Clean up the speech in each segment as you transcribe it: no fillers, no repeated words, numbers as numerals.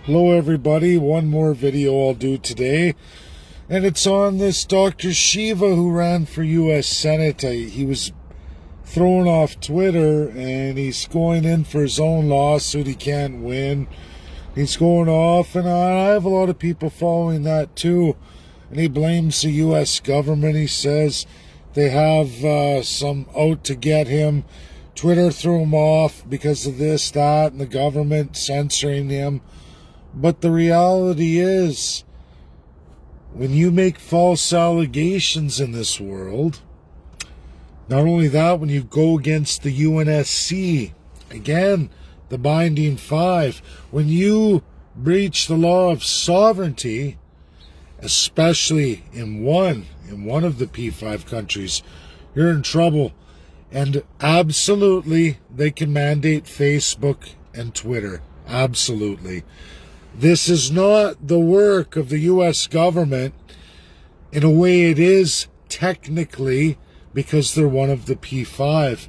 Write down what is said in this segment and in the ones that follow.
Hello everybody, one more video I'll do today, and it's on this Dr. Shiva who ran for U.S. Senate. He was thrown off Twitter and he's going in for his own lawsuit. He can't win. He's going off, and I have a lot of people following that too, and he blames the U.S. government. He says they have some out to get him. Twitter threw him off because of this, that, and the government censoring him. But the reality is, when you make false allegations in this world, not only that, when you go against the UNSC, again, the binding five, when you breach the law of sovereignty, especially in one of the P5 countries, you're in trouble. And absolutely, they can mandate Facebook and Twitter. Absolutely. This is not the work of the U.S. government. In a way, it is technically, because they're one of the P5.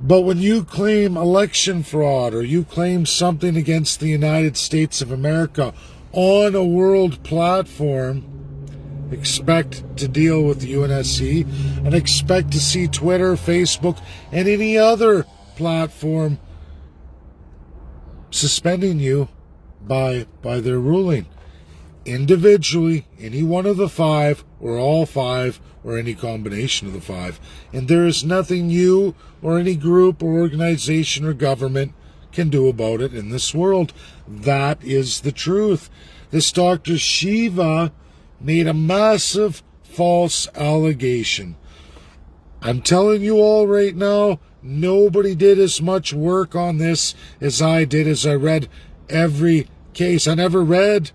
But when you claim election fraud or you claim something against the United States of America on a world platform, expect to deal with the UNSC and expect to see Twitter, Facebook, and any other platform suspending you by their ruling. Individually, any one of the five, or all five, or any combination of the five. And there is nothing you or any group or organization or government can do about it in this world. That is the truth. This Dr. Shiva made a massive false allegation. I'm telling you all right now, nobody did as much work on this as I did, as I read every case. I never read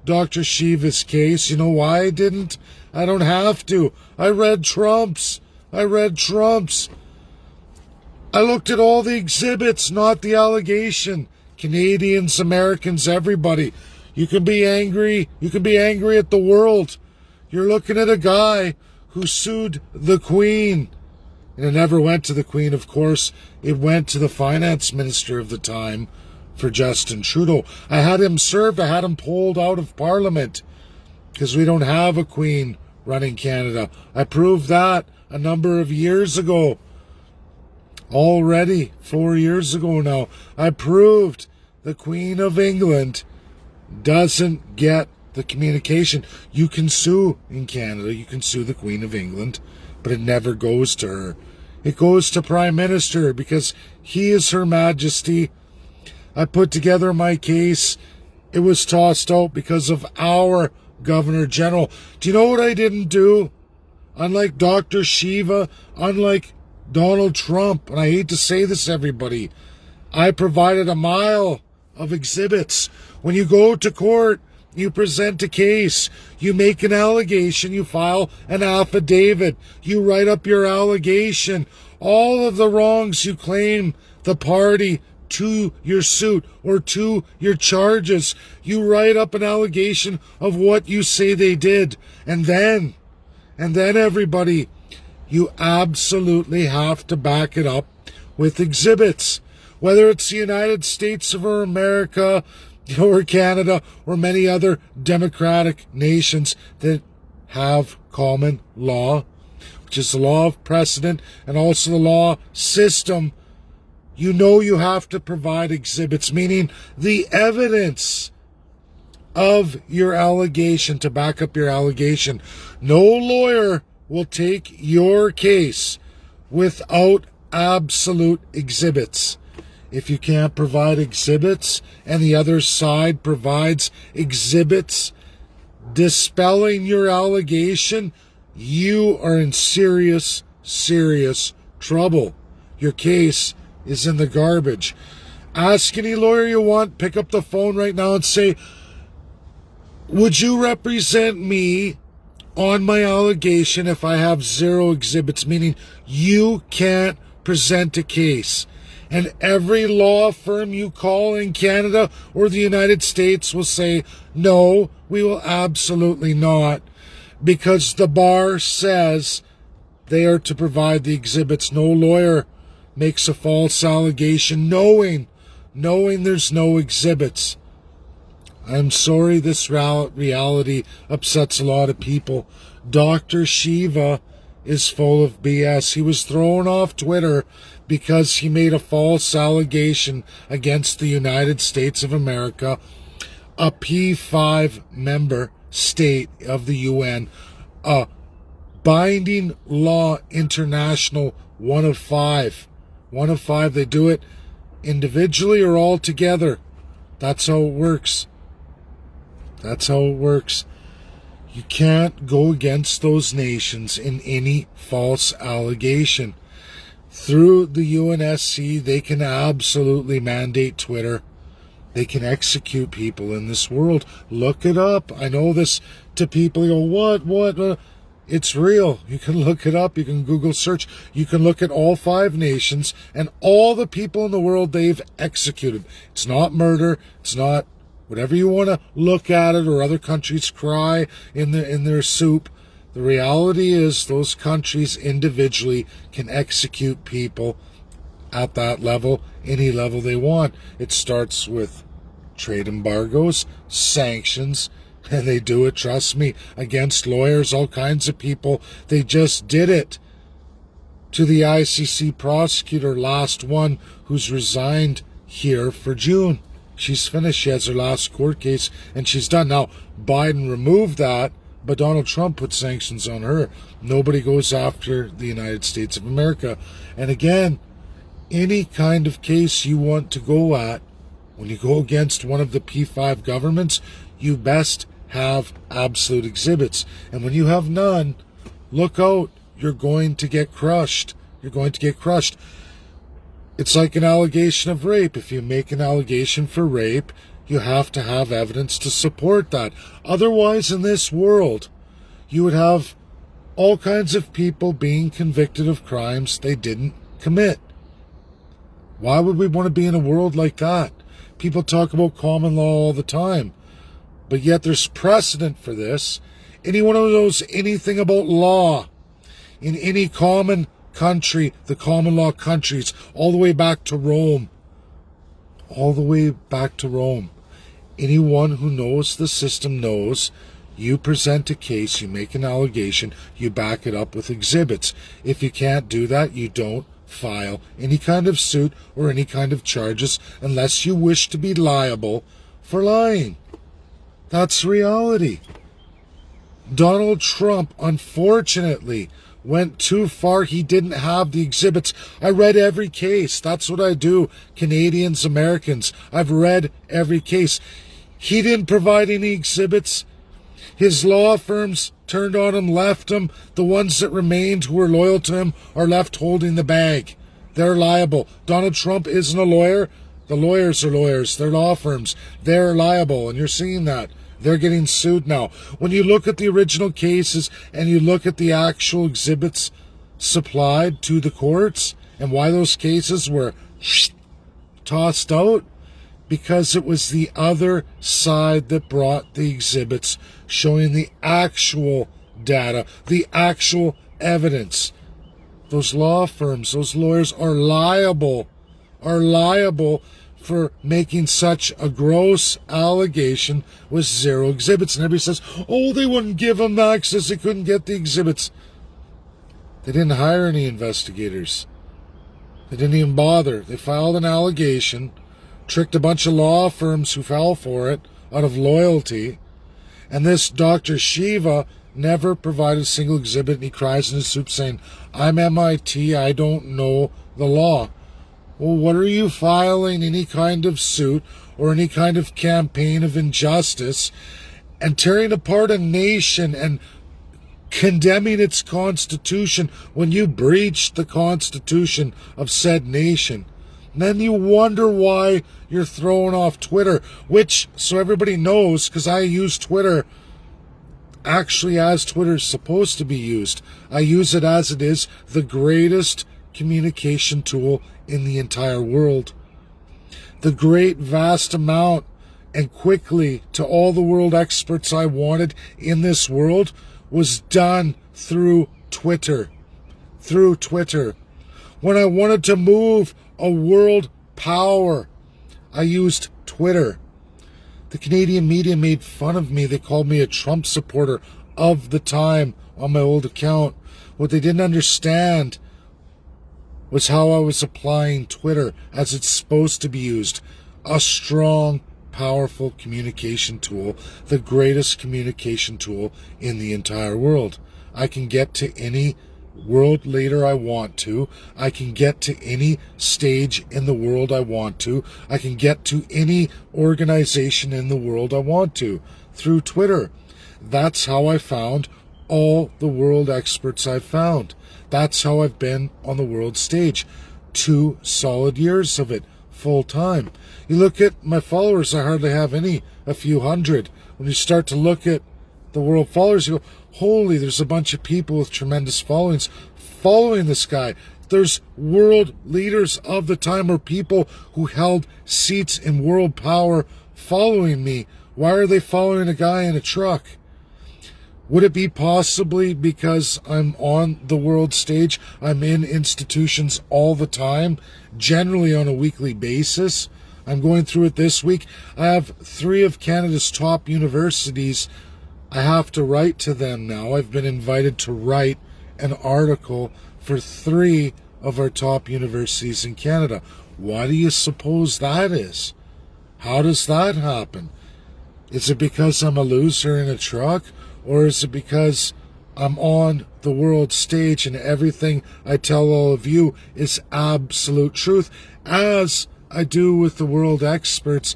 Dr. Shiva's case. You know why I didn't? I don't have to. I read Trump's. I looked at all the exhibits, not the allegation. Canadians, Americans, everybody. You can be angry. You can be angry at the world. You're looking at a guy who sued the Queen. And it never went to the Queen, of course. It went to the finance minister of the time, for Justin Trudeau. I had him served. I had him pulled out of Parliament because we don't have a Queen running Canada. I proved that a number of years ago. Already 4 years ago now. I proved the Queen of England doesn't get the communication. You can sue in Canada. You can sue the Queen of England, but it never goes to her. It goes to Prime Minister because he is Her Majesty. I put together my case. It was tossed out because of our Governor General. Do you know what I didn't do? Unlike Dr. Shiva, unlike Donald Trump, and I hate to say this, everybody, I provided a mile of exhibits. When you go to court, you present a case, you make an allegation, you file an affidavit, you write up your allegation, all of the wrongs you claim the party to your suit or to your charges. You write up an allegation of what you say they did. And then everybody, you absolutely have to back it up with exhibits. Whether it's the United States of America or Canada or many other democratic nations that have common law, which is the law of precedent and also the law system, you know you have to provide exhibits, meaning the evidence of your allegation to back up your allegation. No lawyer will take your case without absolute exhibits. If you can't provide exhibits and the other side provides exhibits dispelling your allegation, you are in serious trouble. Your case is in the garbage. Ask any lawyer you want, pick up the phone right now and say, would you represent me on my allegation if I have zero exhibits? Meaning you can't present a case. And every law firm you call in Canada or the United States will say, no, we will absolutely not, because the bar says they are to provide the exhibits. No lawyer makes a false allegation knowing there's no exhibits. I'm sorry this reality upsets a lot of people. Dr. Shiva is full of BS. He was thrown off Twitter because he made a false allegation against the United States of America, a P5 member state of the UN, a binding law international, one of five. One of five. They do it individually or all together. That's how it works. That's how it works. You can't go against those nations in any false allegation. Through the UNSC, they can absolutely mandate Twitter. They can execute people in this world. Look it up. I know this to people go, what? It's real. You can look it up. You can Google search. You can look at all five nations and all the people in the world they've executed. It's not murder. It's not whatever you want to look at it, or other countries cry in their soup. The reality is those countries individually can execute people at that level, any level they want. It starts with trade embargoes, sanctions, and they do it, trust me, against lawyers, all kinds of people. They just did it to the ICC prosecutor, last one, who's resigned here for June. She's finished. She has her last court case, and she's done. Now, Biden removed that, but Donald Trump put sanctions on her. Nobody goes after the United States of America. And again, any kind of case you want to go at, when you go against one of the P5 governments, you best have absolute exhibits. And when you have none, look out. You're going to get crushed. You're going to get crushed. It's like an allegation of rape. If you make an allegation for rape, you have to have evidence to support that. Otherwise, in this world, you would have all kinds of people being convicted of crimes they didn't commit. Why would we want to be in a world like that? People talk about common law all the time, but yet there's precedent for this. Anyone who knows anything about law in any common country, the common law countries, all the way back to Rome, anyone who knows the system knows you present a case, you make an allegation, you back it up with exhibits. If you can't do that, you don't file any kind of suit or any kind of charges unless you wish to be liable for lying. That's reality. Donald Trump, unfortunately, went too far. He didn't have the exhibits. I read every case. That's what I do. Canadians, Americans. I've read every case. He didn't provide any exhibits. His law firms turned on him, left him. The ones that remained who were loyal to him are left holding the bag. They're liable. Donald Trump isn't a lawyer. The lawyers are lawyers. They're law firms. They're liable, and you're seeing that. They're getting sued now. When you look at the original cases and you look at the actual exhibits supplied to the courts and why those cases were tossed out, because it was the other side that brought the exhibits showing the actual data, the actual evidence. Those law firms, those lawyers are liable for making such a gross allegation with zero exhibits. And everybody says, oh, they wouldn't give them access, they couldn't get the exhibits. They didn't hire any investigators. They didn't even bother. They filed an allegation, tricked a bunch of law firms who fell for it out of loyalty, and this Dr. Shiva never provided a single exhibit, and he cries in his soup saying, I'm MIT, I don't know the law. Well, what are you filing any kind of suit or any kind of campaign of injustice and tearing apart a nation and condemning its constitution when you breached the constitution of said nation? And then you wonder why you're thrown off Twitter, which, so everybody knows, because I use Twitter actually as Twitter's supposed to be used. I use it as it is, the greatest communication tool in the entire world. The great vast amount and quickly to all the world experts I wanted in this world was done through Twitter. Through Twitter. When I wanted to move a world power, I used Twitter. The Canadian media made fun of me. They called me a Trump supporter of the time on my old account. What they didn't understand was how I was applying Twitter as it's supposed to be used. A strong, powerful communication tool, the greatest communication tool in the entire world. I can get to any world leader I want to. I can get to any stage in the world I want to. I can get to any organization in the world I want to through Twitter. That's how I found all the world experts I've found. That's how I've been on the world stage. 2 solid years of it, full time. You look at my followers, I hardly have any, a few hundred. When you start to look at the world followers, you go, holy, there's a bunch of people with tremendous followings following this guy. There's world leaders of the time or people who held seats in world power following me. Why are they following a guy in a truck? Would it be possibly because I'm on the world stage? I'm in institutions all the time, generally on a weekly basis. I'm going through it this week. I have 3 of Canada's top universities. I have to write to them now. I've been invited to write an article for 3 of our top universities in Canada. Why do you suppose that is? How does that happen? Is it because I'm a loser in a truck? Or is it because I'm on the world stage and everything I tell all of you is absolute truth? As I do with the world experts,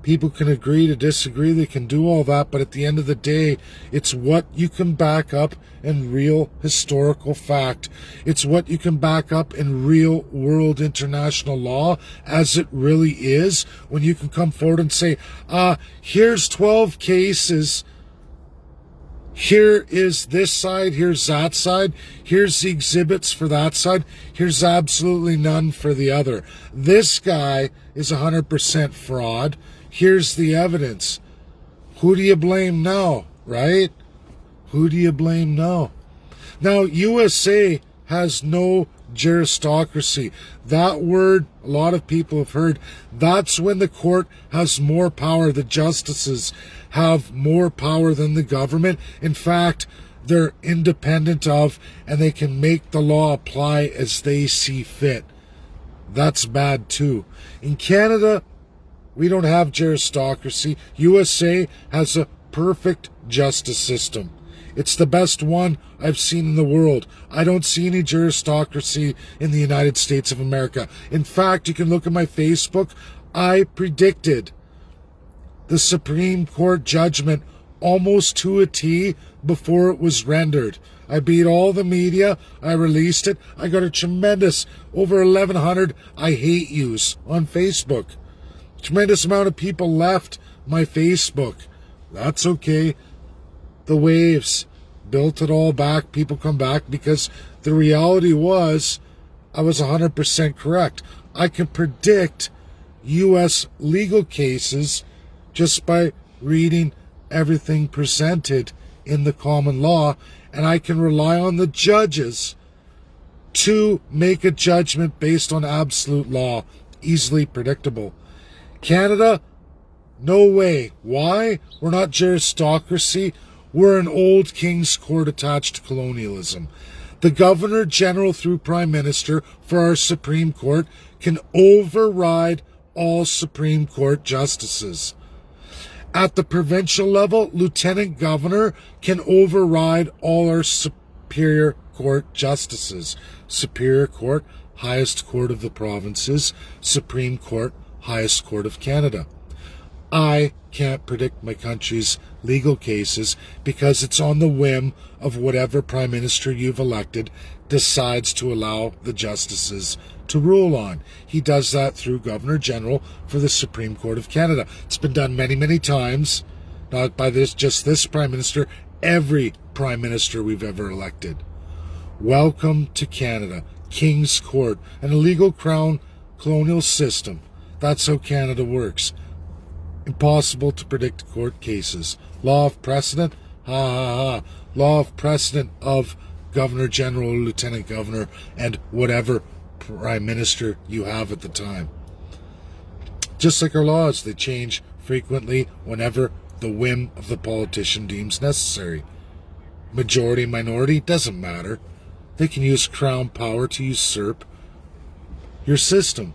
people can agree to disagree, they can do all that, but at the end of the day, it's what you can back up in real historical fact. It's what you can back up in real world international law as it really is, when you can come forward and say, here's 12 cases. Here is this side, here's that side, here's the exhibits for that side, here's absolutely none for the other. This guy is 100% fraud. Here's the evidence. Who do you blame now, right? Who do you blame now? Now, USA has no juristocracy. That word a lot of people have heard. That's when the court has more power. The justices have more power than the government. In fact, they're independent of, and they can make the law apply as they see fit. That's bad too. In Canada, we don't have juristocracy. USA has a perfect justice system. It's the best one I've seen in the world. I don't see any juristocracy in the United States of America. In fact, you can look at my Facebook. I predicted the Supreme Court judgment almost to a T before it was rendered. I beat all the media. I released it. I got a tremendous, over 1,100 I hate yous on Facebook. Tremendous amount of people left my Facebook. That's okay. The waves built it all back. People come back because the reality was I was 100% correct. I can predict U.S. legal cases just by reading everything presented in the common law, and I can rely on the judges to make a judgment based on absolute law, easily predictable. Canada, no way. Why? We're not juristocracy. We're an old king's court attached to colonialism. The Governor General through Prime Minister for our Supreme Court can override all Supreme Court justices. At the provincial level, Lieutenant Governor can override all our Superior Court justices. Superior Court, highest court of the provinces. Supreme Court, highest court of Canada. I can't predict my country's legal cases because it's on the whim of whatever Prime Minister you've elected decides to allow the justices to rule on. He does that through Governor General for the Supreme Court of Canada. It's been done many, many times, not by just this Prime Minister, every Prime Minister we've ever elected. Welcome to Canada, King's Court, an illegal crown colonial system. That's how Canada works. Impossible to predict court cases. Law of precedent? Ha ha ha. Law of precedent of Governor General, Lieutenant Governor, and whatever Prime Minister you have at the time. Just like our laws, they change frequently whenever the whim of the politician deems necessary. Majority, minority, doesn't matter. They can use crown power to usurp your system.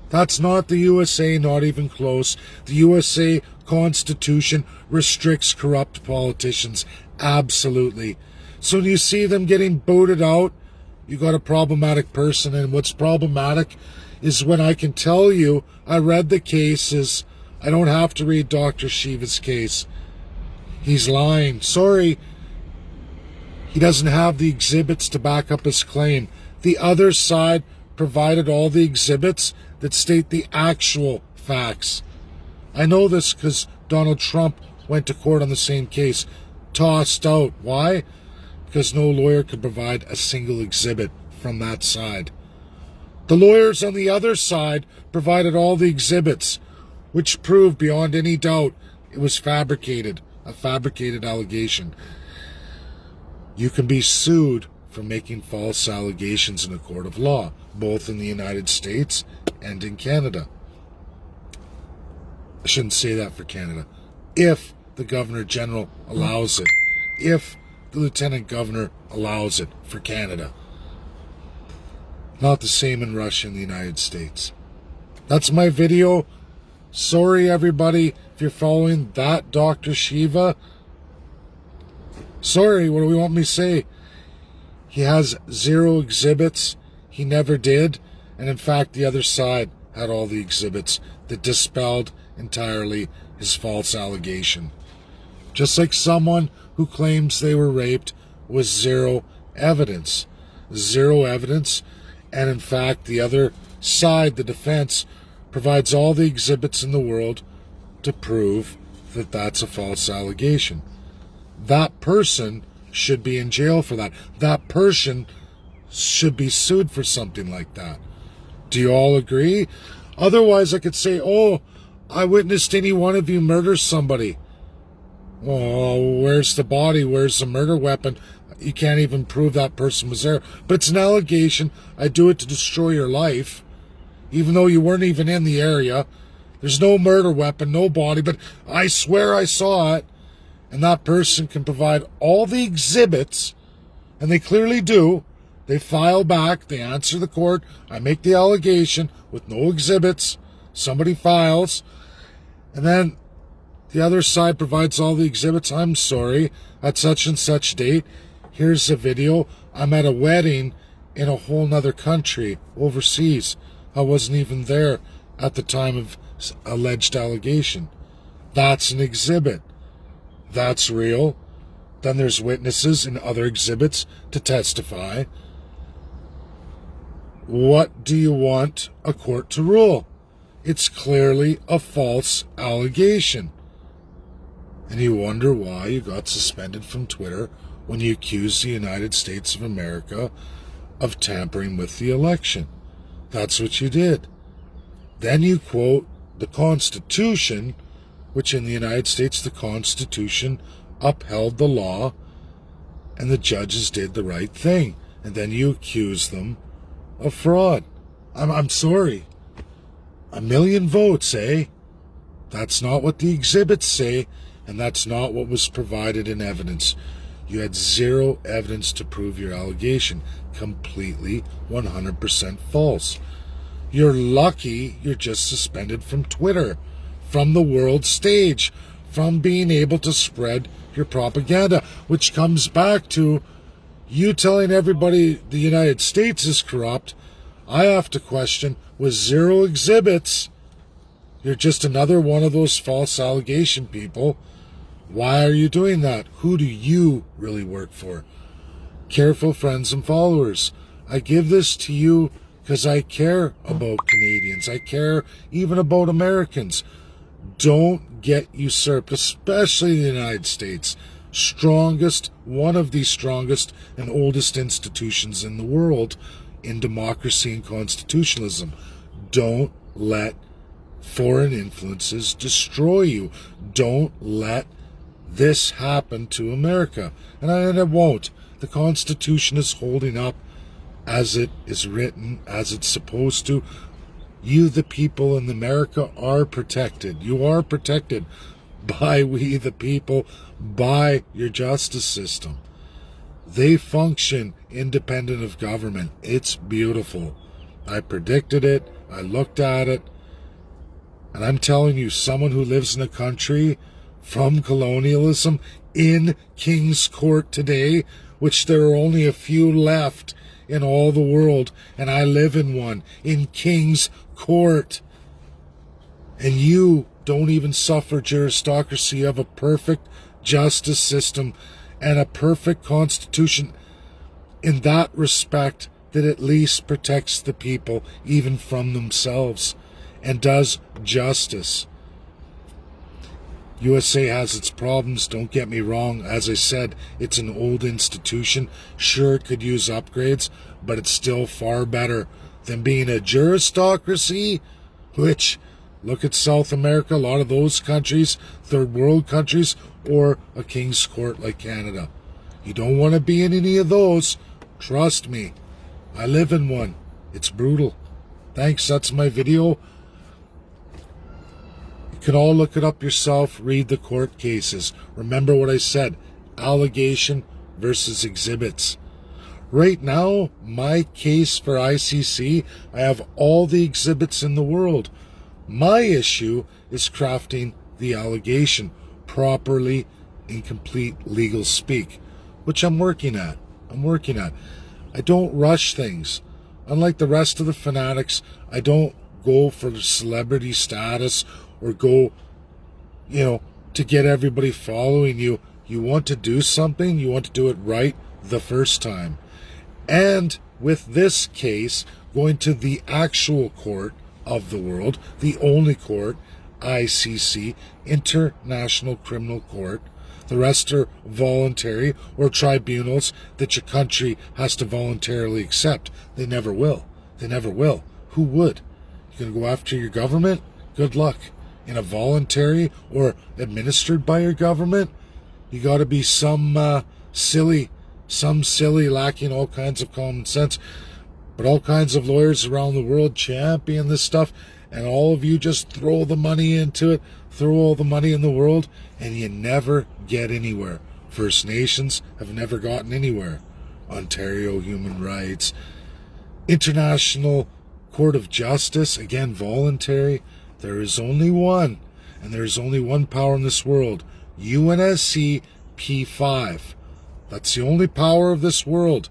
That's not the USA, not even close. The USA Constitution restricts corrupt politicians, absolutely. So when you see them getting booted out, you got a problematic person. And what's problematic is when I can tell you, I read the cases. I don't have to read Dr. Shiva's case. He's lying. Sorry. He doesn't have the exhibits to back up his claim. The other side provided all the exhibits that state the actual facts. I know this because Donald Trump went to court on the same case. Tossed out. Why? Because no lawyer could provide a single exhibit from that side. The lawyers on the other side provided all the exhibits, which proved beyond any doubt it was fabricated, a fabricated allegation. You can be sued for making false allegations in a court of law, both in the United States and in Canada. I shouldn't say that for Canada. If the Governor General allows it. If the Lieutenant Governor allows it for Canada. Not the same in Russia and the United States. That's my video. Sorry, everybody, if you're following that Dr. Shiva. Sorry, what do we want me to say? He has 0 exhibits. He never did. And in fact, the other side had all the exhibits that dispelled entirely his false allegation. Just like someone who claims they were raped with 0 evidence. 0 evidence. And in fact, the other side, the defense, provides all the exhibits in the world to prove that that's a false allegation. That person should be in jail for that. That person should be sued for something like that. Do you all agree? Otherwise, I could say, oh, I witnessed any one of you murder somebody. Oh, where's the body? Where's the murder weapon? You can't even prove that person was there. But it's an allegation. I do it to destroy your life. Even though you weren't even in the area. There's no murder weapon, no body, but I swear I saw it. And that person can provide all the exhibits, and they clearly do. They file back, they answer the court, I make the allegation with no exhibits, somebody files, and then the other side provides all the exhibits. I'm sorry, at such and such date, here's a video. I'm at a wedding in a whole nother country, overseas. I wasn't even there at the time of alleged allegation. That's an exhibit. That's real. Then there's witnesses and other exhibits to testify. What do you want a court to rule? It's clearly a false allegation. And you wonder why you got suspended from Twitter when you accused the United States of America of tampering with the election. That's what you did. Then you quote the Constitution, which in the United States, the Constitution upheld the law and the judges did the right thing. And then you accuse them of fraud. I'm sorry. 1 million votes, eh? That's not what the exhibits say, and that's not what was provided in evidence. You had 0 evidence to prove your allegation. Completely 100% false. You're lucky you're just suspended from Twitter, from the world stage, from being able to spread your propaganda, which comes back to you telling everybody the United States is corrupt. I have to question, with 0 exhibits, you're just another one of those false allegation people. Why are you doing that? Who do you really work for? Careful friends and followers. I give this to you because I care about Canadians. I care even about Americans. Don't get usurped, especially in the United States. Strongest, one of the strongest and oldest institutions in the world in democracy and constitutionalism. Don't let foreign influences destroy you. Don't let this happen to America. And it won't. The Constitution is holding up as it is written, as it's supposed to. You, the people in America, are protected. You are protected by we, the people, by your justice system. They function independent of government. It's beautiful. I predicted it. I looked at it. And I'm telling you, someone who lives in a country from colonialism in King's Court today, which there are only a few left in all the world, and I live in one, in King's Court. And you don't even suffer aristocracy. You have a perfect justice system and a perfect constitution in that respect that at least protects the people even from themselves and does justice. USA has its problems, don't get me wrong. As I said, it's an old institution. Sure, it could use upgrades, but it's still far better than being a juristocracy, which, look at South America, a lot of those countries, third world countries, or a King's Court like Canada. You don't want to be in any of those. Trust me. I live in one. It's brutal. Thanks, that's my video. You can all look it up yourself, read the court cases. Remember what I said, allegation versus exhibits. Right now, my case for ICC, I have all the exhibits in the world. My issue is crafting the allegation properly in complete legal speak, which I'm working at. I don't rush things. Unlike the rest of the fanatics, I don't go for celebrity status or go, to get everybody following you. You want to do something, you want to do it right the first time. And with this case, going to the actual court of the world, the only court, ICC, International Criminal Court. The rest are voluntary or tribunals that your country has to voluntarily accept. They never will. Who would? You're going to go after your government? Good luck. In a voluntary or administered by your government, you got to be some silly lacking all kinds of common sense. But all kinds of lawyers around the world champion this stuff, and all of you just throw the money into it, throw all the money in the world, and you never get anywhere. First Nations have never gotten anywhere. Ontario human rights. International Court of Justice, again voluntary. There is only one, and there is only one power in this world. UNSC P5. That's the only power of this world.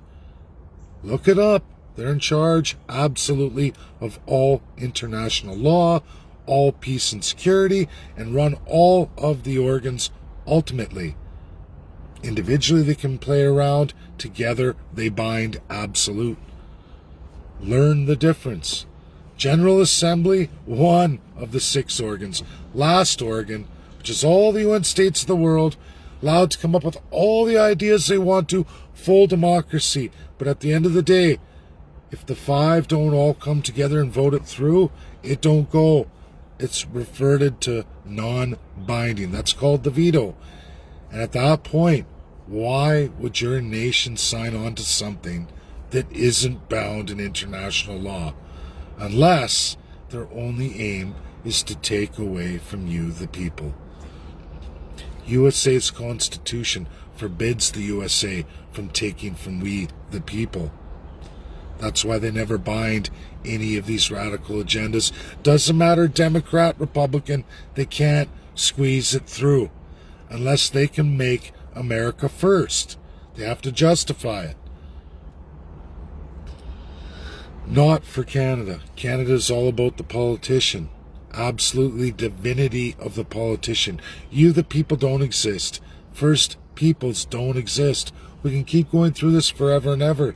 Look it up. They're in charge, absolutely, of all international law, all peace and security, and run all of the organs ultimately. Individually, they can play around. Together, they bind absolute. Learn the difference. General Assembly, one of the 6 organs. Last organ, which is all the UN states of the world, allowed to come up with all the ideas they want to, full democracy. But at the end of the day, if the 5 don't all come together and vote it through, it don't go. It's reverted to non-binding. That's called the veto. And at that point, why would your nation sign on to something that isn't bound in international law? Unless their only aim is to take away from you, the people. USA's Constitution forbids the USA from taking from we, the people. That's why they never bind any of these radical agendas. Doesn't matter, Democrat, Republican, they can't squeeze it through unless they can make America first. They have to justify it. Not for Canada. Canada is all about the politician. Absolutely divinity of the politician. You, the people, don't exist. First Peoples don't exist. We can keep going through this forever and ever.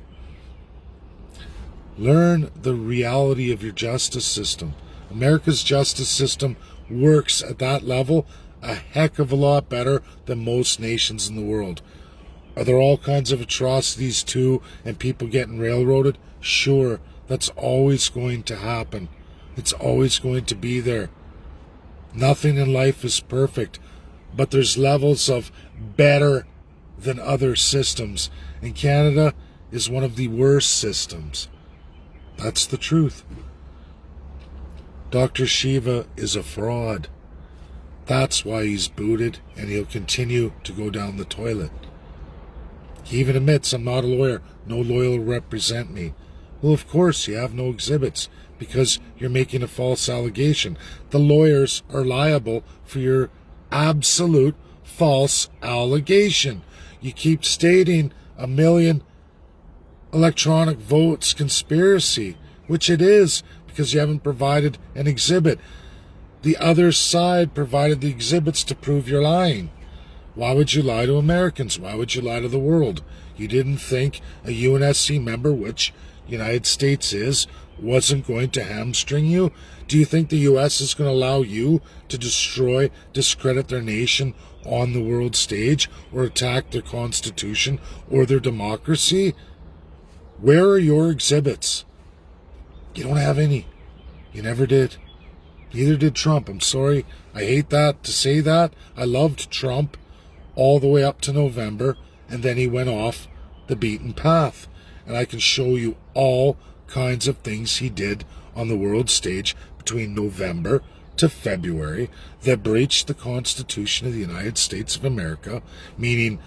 Learn the reality of your justice system. America's justice system works at that level a heck of a lot better than most nations in the world. Are there all kinds of atrocities too and people getting railroaded? Sure, that's always going to happen. It's always going to be there. Nothing in life is perfect, but there's levels of better than other systems. And Canada is one of the worst systems. That's the truth. Dr. Shiva is a fraud. That's why he's booted, and he'll continue to go down the toilet. He even admits, I'm not a lawyer. No lawyer will represent me. Well, of course, you have no exhibits because you're making a false allegation. The lawyers are liable for your absolute false allegation. You keep stating 1 million electronic votes conspiracy, which it is because you haven't provided an exhibit. The other side provided the exhibits to prove you're lying. Why would you lie to Americans? Why would you lie to the world? You didn't think a UNSC member, which United States is, wasn't going to hamstring you? Do you think the US is going to allow you to destroy, discredit their nation on the world stage or attack their constitution or their democracy? Where are your exhibits? You don't have any. You never did. Neither did Trump. I'm sorry. I hate that to say that. I loved Trump all the way up to November, and then he went off the beaten path. And I can show you all kinds of things he did on the world stage between November to February that breached the Constitution of the United States of America, meaning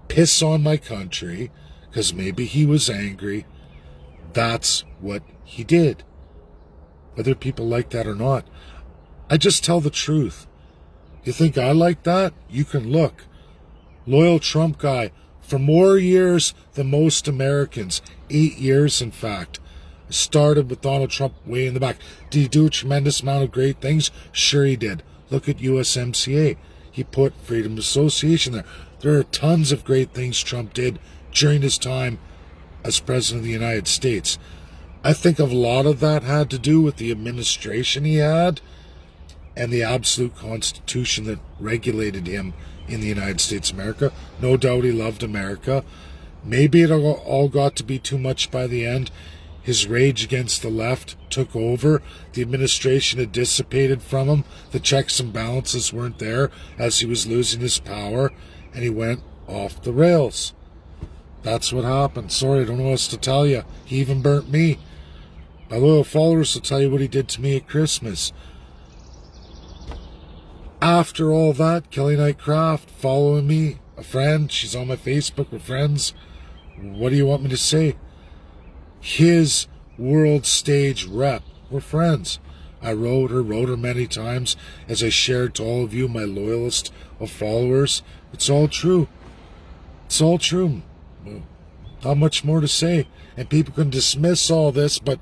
piss on my country, because maybe he was angry. That's what he did. Whether people like that or not, I just tell the truth. You think I like that? You can look. Loyal Trump guy for more years than most Americans. 8 years, in fact. Started with Donald Trump way in the back. Did he do a tremendous amount of great things? Sure he did. Look at USMCA. He put freedom of association there. There are tons of great things Trump did during his time as President of the United States. I think a lot of that had to do with the administration he had and the absolute constitution that regulated him in the United States of America. No doubt he loved America. Maybe it all got to be too much by the end. His rage against the left took over. The administration had dissipated from him. The checks and balances weren't there as he was losing his power, and he went off the rails. That's what happened. Sorry, I don't know what else to tell you. He even burnt me. My loyal followers will tell you what he did to me at Christmas. After all that, Kelly Knight Craft following me, a friend. She's on my Facebook, we're friends. What do you want me to say? His world stage rep. We're friends. I wrote her many times, as I shared to all of you, my loyalist of followers. It's all true. It's all true. Not much more to say. And people can dismiss all this, but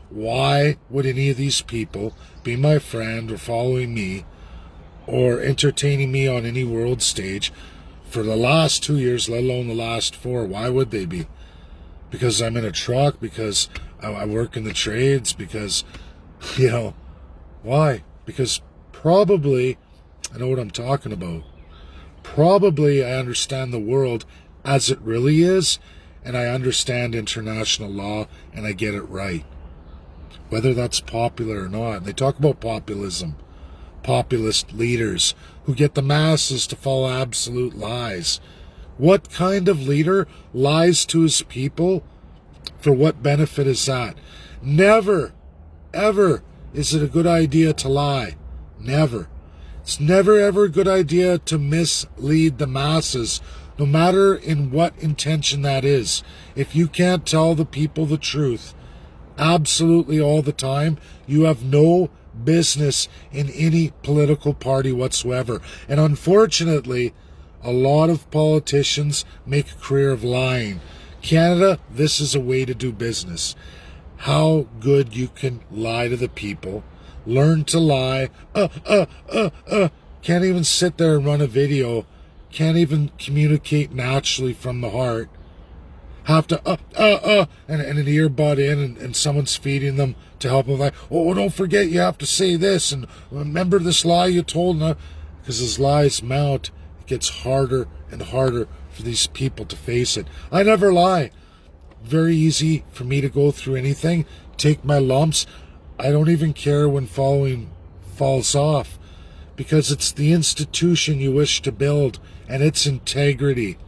why would any of these people be my friend or following me or entertaining me on any world stage for the last 2 years, let alone the last 4? Why would they be? Because I'm in a truck? Because I work in the trades? Because, why? Because probably, I know what I'm talking about. Probably I understand the world as it really is, and I understand international law, and I get it right. Whether that's popular or not. And they talk about populism. Populist leaders who get the masses to follow absolute lies. What kind of leader lies to his people? For what benefit is that? Never, ever is it a good idea to lie. Never. It's never, ever a good idea to mislead the masses, no matter in what intention that is. If you can't tell the people the truth absolutely all the time, you have no business in any political party whatsoever. And unfortunately, a lot of politicians make a career of lying. Canada, this is a way to do business. How good you can lie to the people. Learn to lie. Can't even sit there and run a video. Can't even communicate naturally from the heart. Have to and an earbud in, and someone's feeding them to help them. Like, oh, don't forget you have to say this, and remember this lie you told. Because as lies mount, it gets harder and harder for these people to face it. I never lie. Very easy for me to go through anything, take my lumps. I don't even care when following falls off, because it's the institution you wish to build and its integrity.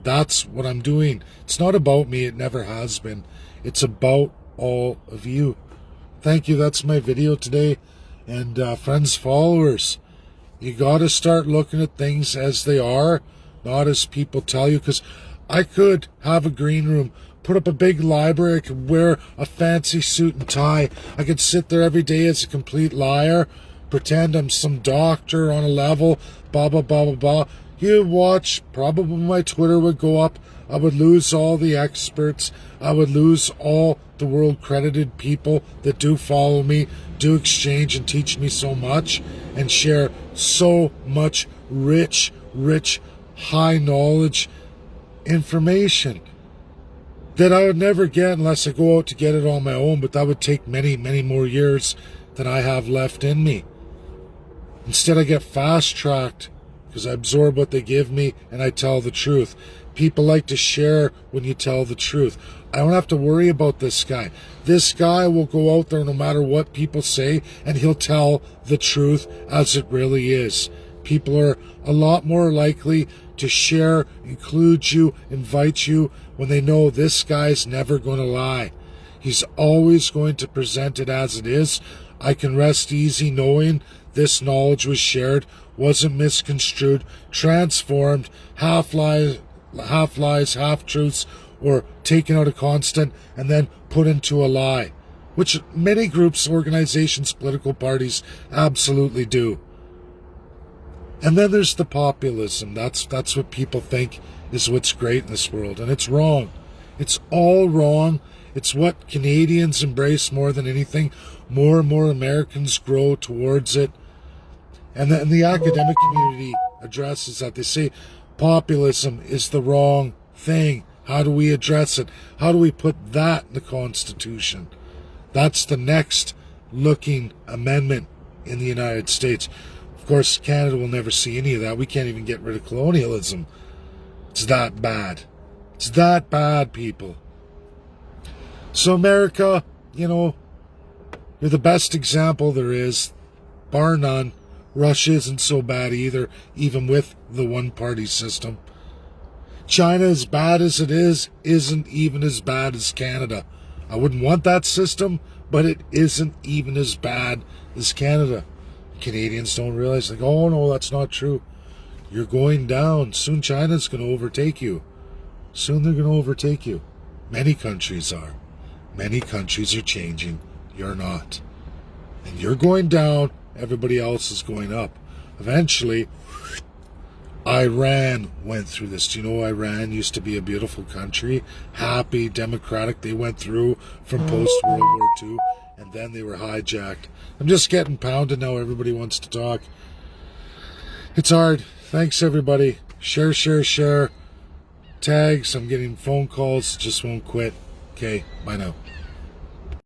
That's what I'm doing. It's not about me. It never has been. It's about all of you. Thank you. That's my video today. and friends, followers. You got to start looking at things as they are, not as people tell you. Because I could have a green room, put up a big library, I could wear a fancy suit and tie. I could sit there every day as a complete liar, pretend I'm some doctor on a level, blah, blah, blah, blah, blah. You'd watch, probably my Twitter would go up. I would lose all the experts. I would lose all the world-credited people that do follow me, do exchange and teach me so much, and share so much rich, high-knowledge information that I would never get unless I go out to get it on my own, but that would take many, many more years than I have left in me. Instead, I get fast-tracked because I absorb what they give me and I tell the truth. People like to share when you tell the truth. I don't have to worry about this guy. This guy will go out there no matter what people say, and he'll tell the truth as it really is. People are a lot more likely to share, include you, invite you when they know this guy's never going to lie. He's always going to present it as it is. I can rest easy knowing this knowledge was shared, wasn't misconstrued, transformed, half-lies, half-truths, or taken out of constant and then put into a lie, which many groups, organizations, political parties absolutely do. And then there's the populism. That's what people think is what's great in this world, and it's wrong. It's all wrong. It's what Canadians embrace more than anything. More and more Americans grow towards it. And the academic community addresses that. They say populism is the wrong thing. How do we address it? How do we put that in the Constitution? That's the next looking amendment in the United States. Of course, Canada will never see any of that. We can't even get rid of colonialism. It's that bad. It's that bad, people. So America, you're the best example there is, bar none. Russia isn't so bad either, even with the one-party system. China, as bad as it is, isn't even as bad as Canada. I wouldn't want that system, but it isn't even as bad as Canada. Canadians don't realize, oh no, that's not true. You're going down. Soon China's going to overtake you. Soon they're going to overtake you. Many countries are. Many countries are changing. You're not. And you're going down. Everybody else is going up. Eventually, Iran went through this. Do you know Iran used to be a beautiful country? Happy, democratic. They went through from post-World War II, and then they were hijacked. I'm just getting pounded now. Everybody wants to talk. It's hard. Thanks, everybody. Share. Tags. I'm getting phone calls. Just won't quit. Okay, bye now.